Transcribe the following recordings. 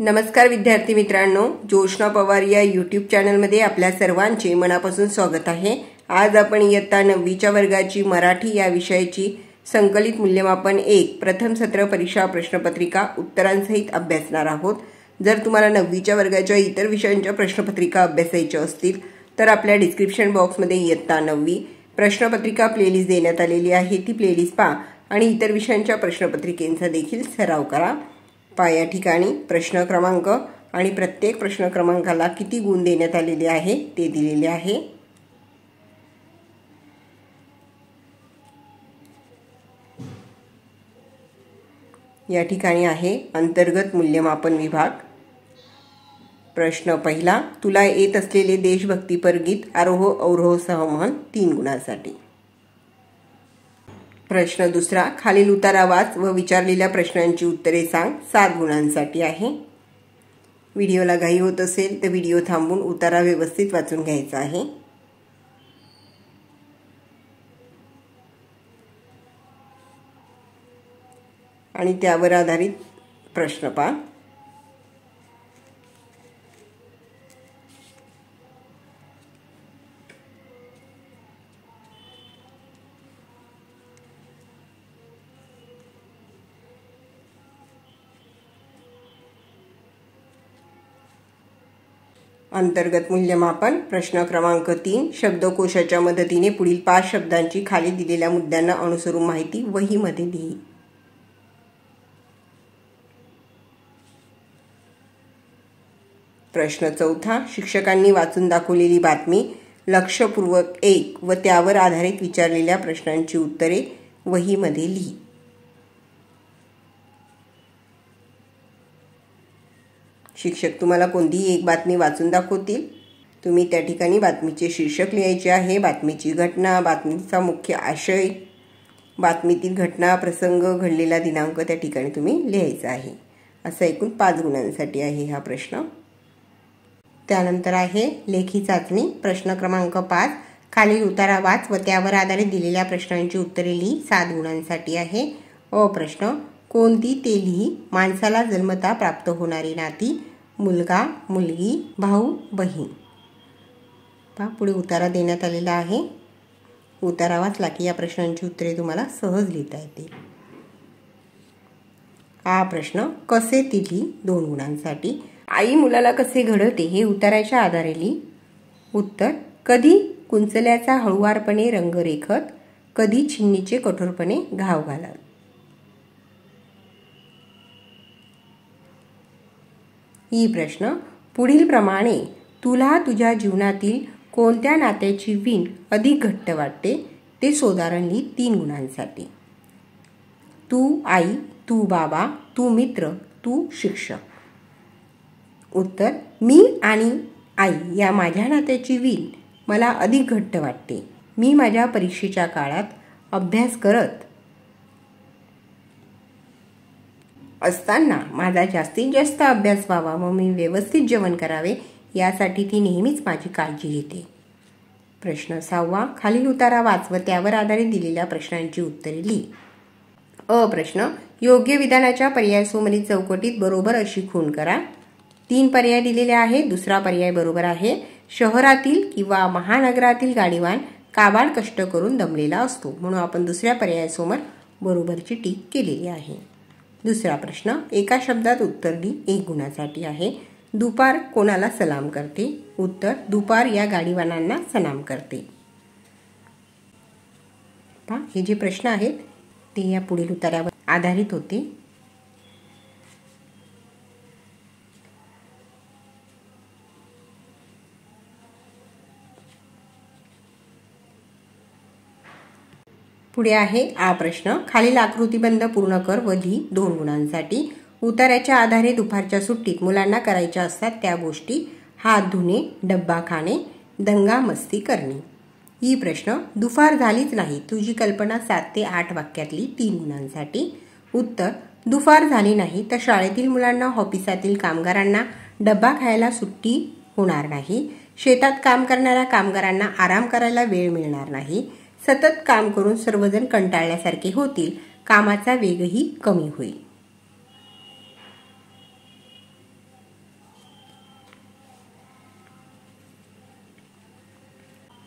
नमस्कार विद्यार्थी मित्रांनो, जोशना पवार या यूट्यूब चॅनलमध्ये आपल्या सर्वांचे मनापासून स्वागत आहे। आज आपण इयत्ता 9वीच्या वर्गाची मराठी या विषयाची संकलित मूल्यमापन 1 प्रथम सत्र परीक्षा प्रश्नपत्रिका उत्तरांसहित अभ्यासणार आहोत। जर तुम्हाला 9वीच्या वर्गाच्या इतर विषयांच्या प्रश्नपत्रिका अभ्यासायच्या असतील तर आपल्या डिस्क्रिप्शन बॉक्समध्ये इयत्ता 9वी प्रश्नपत्रिका प्लेलिस्ट देण्यात आलेली आहे। ती प्लेलिस्ट पहा आणि इतर विषयांच्या प्रश्नपत्रिकेचा देखील सराव करा। या ठिकाणी प्रश्न क्रमांक आणि प्रत्येक प्रश्न क्रमांकाला किती गुण देण्यात आलेले आहे ते दिलेले आहे। या ठिकाणी आहे अंतर्गत मूल्यमापन विभाग। प्रश्न पहिला, तुला येत असलेले देशभक्तीपर गीत आरोह अवरोह सह म्हण 3 गुणांसाठी। प्रश्न दुसरा, खालील उतारा वाच व विचारलेल्या प्रश्नांची उत्तरे सांग 7 गुणांसाठी आहे। व्हिडिओला घाई होत असेल तर व्हिडिओ थांबवून उतारा व्यवस्थित वाचून घ्यायचा आहे। आणि त्यावर आधारित प्रश्न पहा। अंतर्गत मूल्यमापन प्रश्न क्रमांक 3, शब्दकोशाच्या मदतीने पुढील 5 शब्दांची खाली दिलेल्या मुद्द्यांना अनुसरून माहिती वहीमध्ये लिही। प्रश्न चौथा, शिक्षकांनी वाचून दाखवलेली बातमी लक्षपूर्वक ऐक व त्यावर आधारित विचारलेल्या प्रश्नांची उत्तरे वहीमध्ये लिही। शिक्षक तुम्हाला कोणतीही एक बातमी वाचून दाखवतील। तुम्ही त्या ठिकाणी बातमीचे शीर्षक लिहायचे आहे, बातमीची घटना, बातमीचा मुख्य आशय, बातमीतील घटना, प्रसंग, घडलेला दिनांक त्या ठिकाणी तुम्ही लिहायचा आहे। असं एकूण 5 गुणांसाठी आहे हा प्रश्न। त्यानंतर आहे लेखी चाचणी। प्रश्न क्रमांक 5, खालील उतारा वाच व त्यावर आधारित दिलेल्या प्रश्नांची उत्तरे लिही 7 गुणांसाठी आहे। प्रश्न, कोणती ते लिही। माणसाला जन्मता प्राप्त होणारी नाती मुलगा, मुलगी, भाऊ, बहीण। पुढे उतारा देण्यात आलेला आहे। उतारा वाचला की या प्रश्नांची उत्तरे तुम्हाला सहज लिहिता येतील। हा प्रश्न कसे ते लिही 2 गुणांसाठी। आई मुलाला कसे घडवते हे उताराच्या आधारे लिही। उत्तर, कधी कुंचल्याचा हळुवारपणे रंग रेखत, कधी छिन्नीचे कठोरपणे घाव घालत। ही प्रश्न, पुढील प्रमाणे तुला तुझ्या जीवनातील कोणत्या नात्याची वीण अधिक घट्ट वाटते ते सोदाहरण लिही 3 गुणांसाठी। तू आई, तू बाबा, तू मित्र, तू शिक्षक। उत्तर, मी आणि आई या माझ्या नात्याची वीण मला अधिक घट्ट वाटते। मी माझ्या परीक्षेच्या काळात अभ्यास करत असताना माझा जास्तीत जास्त अभ्यास व्हावा व मी व्यवस्थित जेवण करावे यासाठी ती नेहमीच माझी काळजी घेते। प्रश्न 6, खालील उतारा वाच व त्यावर आधारित दिलेल्या प्रश्नांची उत्तरे लिही। प्रश्न, योग्य विधानाच्या पर्यायसमोरील चौकटीत बरोबर अशी खूण करा। 3 पर्याय दिलेले आहे। दुसरा पर्याय बरोबर आहे। शहरातील किंवा महानगरातील गाडीवान काबाड कष्ट करून दमलेला असतो, म्हणून आपण दुसऱ्या पर्यायासमोर बरोबरची टीक केलेली आहे। दुसरा प्रश्न, एका शब्दात उत्तर लिही 1 गुणासाठी आहे। दुपार कोणाला सलाम करते। उत्तर, दुपार या गाडीवानांना सलाम करते। हे जे प्रश्न आहेत ते या पुढील उत्तरावर आधारित होते। पुढे आहे प्रश्न, खालील आकृतीबंध पूर्ण कर व लिही 2 गुणांसाठी। उतार्याच्या आधारे दुपारच्या सुट्टीत मुलांना करायच्या असतात त्या गोष्टी हात धुणे, डब्बा खाणे, दंगा मस्ती करणे। ही प्रश्न, दुपार झालीच नाही तुझी कल्पना 7 ते 8 वाक्यातली 3 गुणांसाठी। उत्तर, दुपार झाली नाही तर शाळेतील मुलांना, ऑफिसातील कामगारांना डब्बा खायला सुट्टी होणार नाही। शेतात काम करणाऱ्या कामगारांना आराम करायला वेळ मिळणार नाही। सतत काम करून सर्वजण कंटाळल्यासारखे होतील, कामाचा वेगही कमी होईल।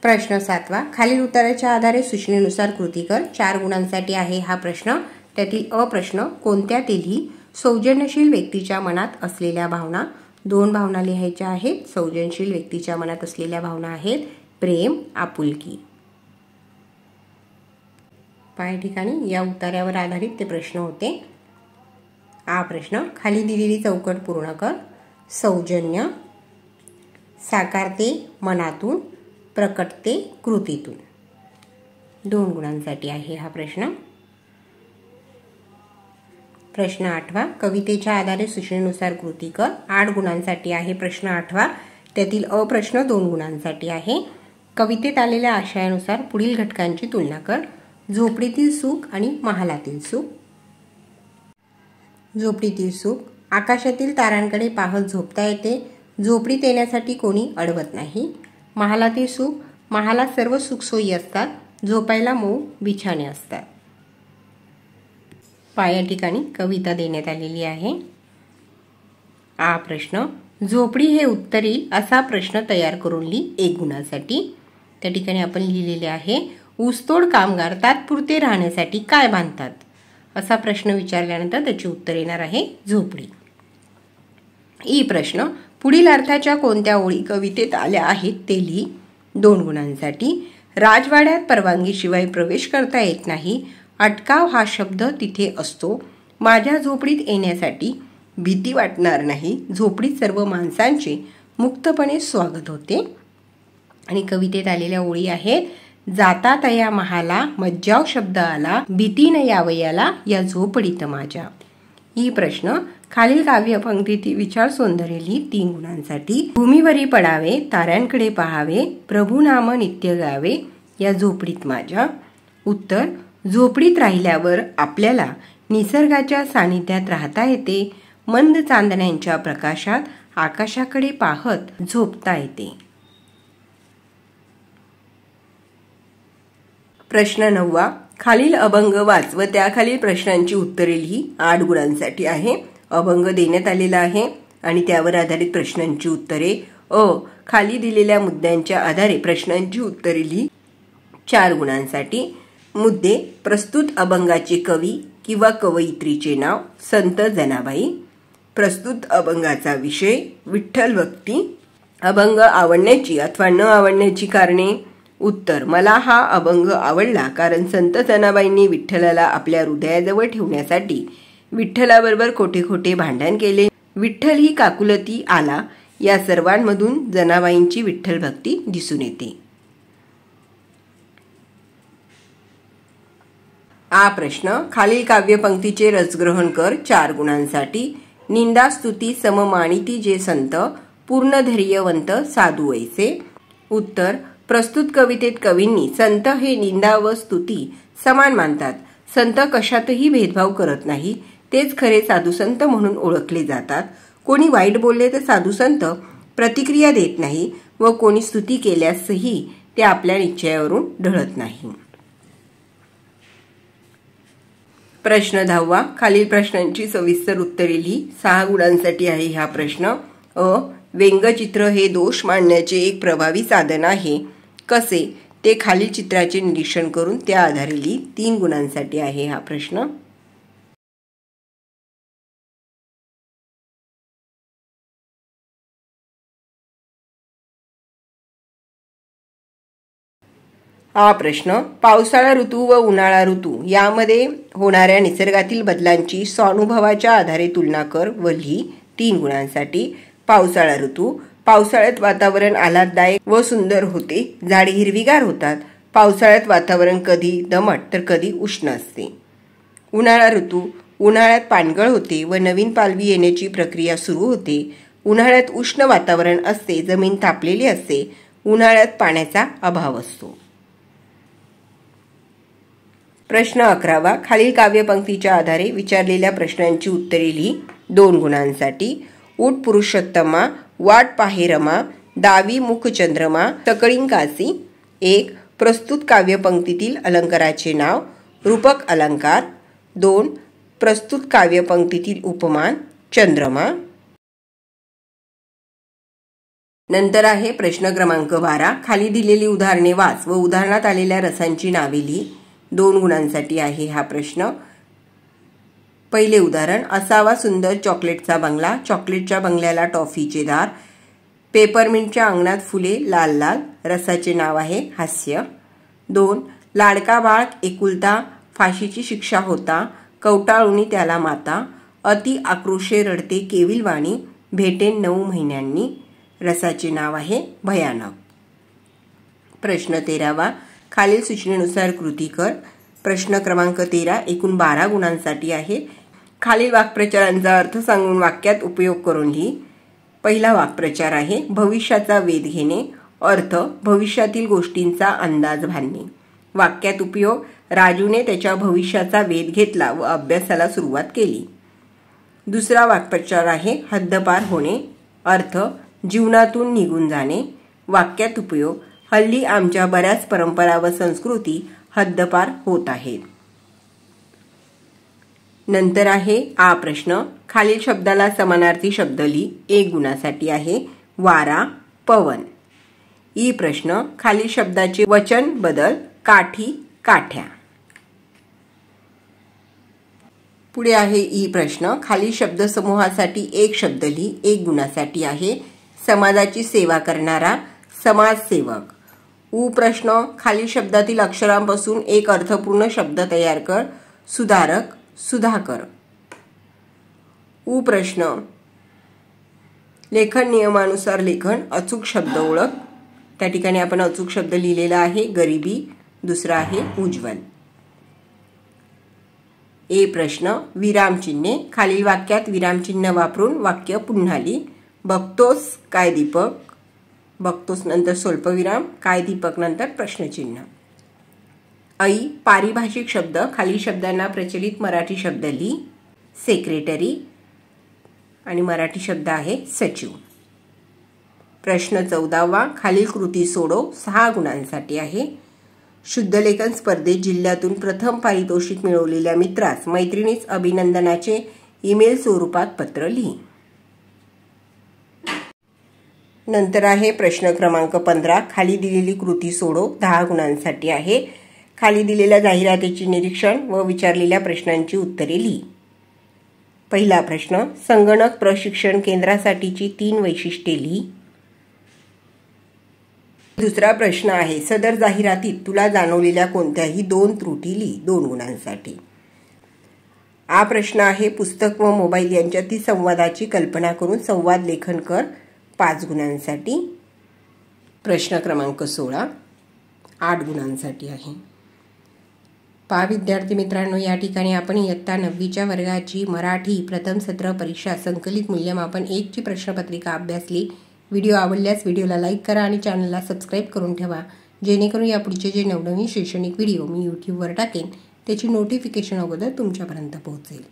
प्रश्न 7वा, खालील उत्तराच्या आधारे सूचनेनुसार कृती कर. 4 गुणांसाठी आहे हा प्रश्न. त्यातील अ प्रश्न, कोणत्यातही सौजन्यशील व्यक्तीच्या मनात असलेल्या भावना. 2 भावना लिहायच्या आहेत. सौजन्यशील व्यक्तीच्या मनात असलेल्या भावना आहेत प्रेम, आपुलकी. पाय ठिकाणी या उत्तरावर आधारित ते प्रश्न होते. हा प्रश्न, खाली दिलेली चौकट पूर्ण कर. सौजन्य साकारते मनातून, प्रकटते कृतीतून. 2 गुणांसाठी आहे हा प्रश्न. प्रश्न 8वा, कवितेच्या आधारे सूचनेनुसार कृती कर. 8 गुणांसाठी आहे प्रश्न 8वा. त्यातील अ प्रश्न 2 गुणांसाठी आहे. कवितेत आलेल्या आशयानुसार पुढील घटकांची तुलना कर. झोपडीतील सुख आणि महालातील सुख. झोपडीतील सुख, आकाशातील तारांकडे पाहत झोपता येते. झोपडीत येण्यासाठी कोणी अडवत नाही. महालातील सुख, महालात सर्व सुखसोयी असतात. झोपायला मऊ बिछाणे असतात. पाया ठिकाणी कविता देण्यात आलेली आहे. हा प्रश्न, झोपडी हे उत्तर येईल असा प्रश्न तयार करून लिही 1 गुणासाठी. त्या ठिकाणी आपण लिहिलेले आहे, ऊसतोड कामगार तात्पुरते राहण्यासाठी काय बांधतात. असा प्रश्न विचारल्यानंतर त्याचे उत्तर येणार आहे झोपडी. ई प्रश्न, पुढील अर्थाच्या कोणत्या ओळी कवितेत आल्या आहेत ते लिही. 2 गुणांसाठी. राजवाड्यात परवानगीशिवाय प्रवेश करता येत नाही. अटकाव हा शब्द तिथे असतो. माझ्या झोपडीत येण्यासाठी भीती वाटणार नाही. झोपडीत सर्व माणसांचे मुक्तपणे स्वागत होते. आणि कवितेत आलेल्या ओळी आहेत, जाता तया महाला मज्जाव शब्द आला. भीती न यावयाला या झोपडीत माझ्या. ही प्रश्न, खालील काव्यपंक्तीतील विचार सौंदर्य लिही 3 गुणांसाठी. भूमीवरी पडावे, ताऱ्यांकडे पहावे, प्रभू नाम नित्य गावे या झोपडीत माझ्या. उत्तर, झोपडीत राहिल्यावर आपल्याला निसर्गाच्या सानिध्यात राहता येते. मंद चांदण्यांच्या प्रकाशात आकाशाकडे पाहत झोपता येते. प्रश्न 9वा, खालील अभंग वाच व त्याखालील प्रश्नांची उत्तरे लिही. 8 गुणांसाठी आहे. अभंग देण्यात आलेला आहे आणि त्यावर आधारित प्रश्नांची उत्तरे. अ, खाली दिलेल्या मुद्द्यांच्या आधारे प्रश्नांची उत्तरे लिही. 4 गुणांसाठी. मुद्दे, प्रस्तुत अभंगाचे कवी किंवा कवयित्रीचे नाव संत जनाबाई. प्रस्तुत अभंगाचा विषय विठ्ठल भक्ती. अभंग आवडण्याची अथवा न आवडण्याची कारणे. उत्तर, मला हा अभंग आवडला कारण संत जनाबाईंनी विठ्ठलाला आपल्या हृदयाजवळ ठेवण्यासाठी विठ्ठलाबरोबर खोटे खोटे भांडण केले. विठ्ठल ही काकुलती आला. या सर्वांमधून जनाबाईंची विठ्ठल भक्ती दिसून येते. हा प्रश्न, खालील काव्यपंक्तीचे रसग्रहण कर. 4 गुणांसाठी. निंदा स्तुती सममानिती जे संत, पूर्ण धैर्यवंत साधू वैसे. उत्तर, प्रस्तुत कवितेत कवींनी संत हे निंदा व स्तुती समान मानतात. संत कशातही भेदभाव करत नाही. तेच खरे साधुसंत म्हणून ओळखले जातात. कोणी वाईट बोलले तर साधुसंत प्रतिक्रिया देत नाही व कोणी स्तुती केल्यासही ते आपल्या निश्चयावरून ढळत नाही. प्रश्न 10वा, खालील प्रश्नांची सविस्तर उत्तरे लिही. 6 गुणांसाठी आहे हा प्रश्न. अ, व्यंगचित्र हे दोष मांडण्याचे एक प्रभावी साधन आहे. कसे ते खालील चित्राचे निरीक्षण करून त्या आधारे लिही. 3 गुणांसाठी आहे हा प्रश्न. हा प्रश्न, पावसाळा ऋतू व उन्हाळा ऋतू यामध्ये होणाऱ्या निसर्गातील बदलांची स्वानुभवाच्या आधारे तुलना कर व लिही. 3 गुणांसाठी. पावसाळा ऋतू. पावसाळ्यात वातावरण आल्हाददायक व सुंदर होते. झाडे हिरवीगार होतात. पावसाळ्यात वातावरण कधी दमट तर कधी उष्ण असते. उन्हाळा ऋतू. उन्हाळ्यात पानगळ होते व नवीन पालवी येण्याची प्रक्रिया सुरू होते. उन्हाळ्यात उष्ण वातावरण असते. जमीन तापलेली असते. उन्हाळ्यात पाण्याचा अभाव असतो. प्रश्न 11वा, खालील काव्यपंक्तीच्या आधारे विचारलेल्या प्रश्नांची उत्तरे लिही. 2 गुणांसाठी. उठ पुरुषोत्तमा, वाट पाहे रमा, दावी मुख चंद्रमा, सकळिंकासी. 1. प्रस्तुत काव्यपंक्तीतील अलंकाराचे नाव. रूपक अलंकार. 2. प्रस्तुत काव्यपंक्तीतील उपमान. चंद्रमा. नंतर आहे प्रश्न क्रमांक 12. खाली दिलेली उदाहरणे वाच व उदाहरणात आलेल्या रसांची नावे लिही. 2 गुणांसाठी आहे हा प्रश्न. पहिले उदाहरण. असावा सुंदर चॉकलेटचा बंगला, चॉकलेटच्या बंगल्याला टॉफीचे दार, पेपरमिंटच्या अंगणात फुले लाल लाल, रसाचे नाव आहे हास्य. 2. लाडका बाळ एकुलता, फाशीची शिक्षा होता, कवटाळुनी त्याला माता, अति आक्रोशे रडते केविलवाणी, भेटेन 9 महिन्यांनी, रसाचे नाव आहे भयानक. प्रश्न 13. खालील सूचनेनुसार कृती कर. प्रश्न क्रमांक 13 एकूण 12 गुणांसाठी आहे. खालील वाक्प्रचारांचा अर्थ सांगून वाक्यात उपयोग करून लिही. पहिला वाक्प्रचार आहे भविष्याचा वेध घेणे. अर्थ भविष्यातील गोष्टींचा अंदाज बांधणे. वाक्यात उपयोग राजूने त्याच्या भविष्याचा वेध घेतला व अभ्यासाला सुरुवात केली. दुसरा वाक्प्रचार आहे हद्दपार होणे. अर्थ जीवनातून निघून जाणे. वाक्यात उपयोग हल्ली आमच्या बऱ्याच परंपरा व संस्कृती हद्दपार होत आहेत. नंतर आहे आ प्रश्न. खालील शब्दाला समानार्थी शब्द लिही. 1 गुणासाठी आहे. वारा, पवन. ई प्रश्न. खालील शब्दाचे वचन बदल. काठी, काठ्या. पुढे आहे ई प्रश्न. खालील शब्दसमूहासाठी 1 शब्द लिही. 1 गुणासाठी आहे. समाजाची सेवा करणारा, समाजसेवक. उ प्रश्न. खालील शब्दातील अक्षरांपासून एक अर्थपूर्ण शब्द तयार कर. सुधारक, सुधाकर. उ प्रश्न. लेखन नियमानुसार लेखन. अचूक शब्द ओळख. त्या ठिकाणी आपण अचूक शब्द लिहिलेला आहे गरिबी. दुसरा आहे उज्ज्वल. ए प्रश्न. विरामचिन्हे. खालील वाक्यात विरामचिन्ह वापरून वाक्य पुन्हा लिही. बघतोस काय दीपक. बघतोस नंतर स्वल्पविराम, काय दीपक नंतर प्रश्नचिन्ह. ऐ पारिभाषिक शब्द. खालील शब्दांना प्रचलित मराठी शब्द लिही. सेक्रेटरी आणि मराठी शब्द आहे सचिव. प्रश्न 14. खालील कृती सोडव. 6 गुणांसाठी आहे. शुद्धलेखन स्पर्धेत जिल्ह्यातून प्रथम पारितोषिक मिळवलेल्या मित्रास मैत्रिणीस अभिनंदनाचे ईमेल स्वरूपात पत्र लिही. नंतर आहे प्रश्न क्रमांक 15. खाली दिलेली कृती सोडव. 10 गुणांसाठी आहे. खाली दिलेल्या जाहिरातीचे निरीक्षण व विचारलेल्या प्रश्नांची उत्तरे लिही. पहिला प्रश्न. संगणक प्रशिक्षण केंद्रासाठीची 3 वैशिष्ट्ये लिही. दुसरा प्रश्न आहे सदर जाहिरातीत तुला जाणवलेल्या कोणत्याही 2 त्रुटी लिही. 2 गुणांसाठी. हा प्रश्न आहे पुस्तक व मोबाईल यांच्यातील संवादाची कल्पना करून संवाद लेखन कर. 5 गुणांसाठी. प्रश्न क्रमांक 16 8 गुणांसाठी आहे. पहा विद्यार्थी मित्रांनो, या ठिकाणी आपण इयत्ता 9वीच्या वर्गाची मराठी प्रथम सत्र परीक्षा संकलित मूल्यमापन 1 ची प्रश्नपत्रिका अभ्यासली. व्हिडिओ आवडल्यास व्हिडिओला लाईक करा आणि चॅनलला सबस्क्राईब करून ठेवा, जेणेकरून यापुढचे जे नवनवीन शैक्षणिक व्हिडिओ मी यूट्यूबवर टाकेन त्याची नोटिफिकेशन अगोदर तुमच्यापर्यंत पोहोचेल.